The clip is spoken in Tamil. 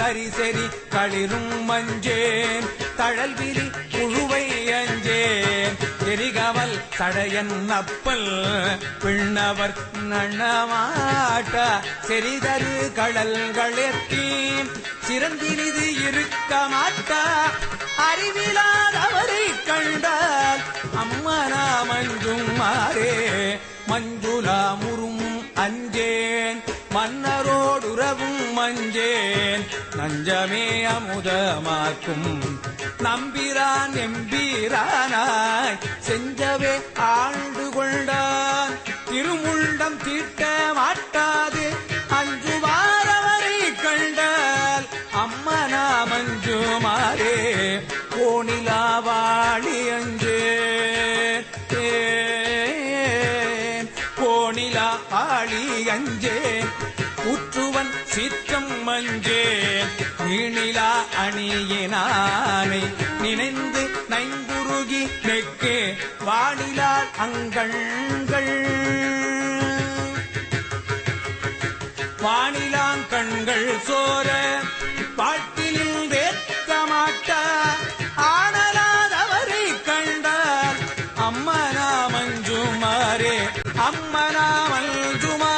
தரிசெறி களிரும் மஞ்சேன் தழல்விரி புழுவை அஞ்சேன் எரிகவல் சடையன் அப்பல் பின்னவர் நன்னமாட்ட செறிதரு கடல்களெத்தி சிறந்தினிது இருக்க மாட்டா அறிவிலாதவரை கண்டால் அம்மனா மஞ்சும் மாறே மஞ்சுளா முறும் அஞ்சேன் மன்னரோடுறவும் மஞ்சேன் நஞ்சமே அமுதமாக்கும் நம்பிரான் எம்பீரானாய் செஞ்சவே ஆண்டு கொண்டான் திருமுண்டம் தீட்ட மாட்டாது அஞ்சுவாரவரை கண்டால் அம்மனா மஞ்சுமாரே கோணிலாவாளி அஞ்சேன் கோணிலா ஆளி அஞ்சேன் ஊற்றுவன் சீற்றம் மஞ்சேன் நீணிலா அணியினானை நினைந்து நைங்குருகி நெக்கே வானிலால் அங்கண்கள் வானிலாங்கண்கள் சோர பாட்டிலில் வேற்க மாட்டா ஆனலாதவரை கண்டார் அம்மனா மஞ்சுமாரே அம்மனா மஞ்சுமா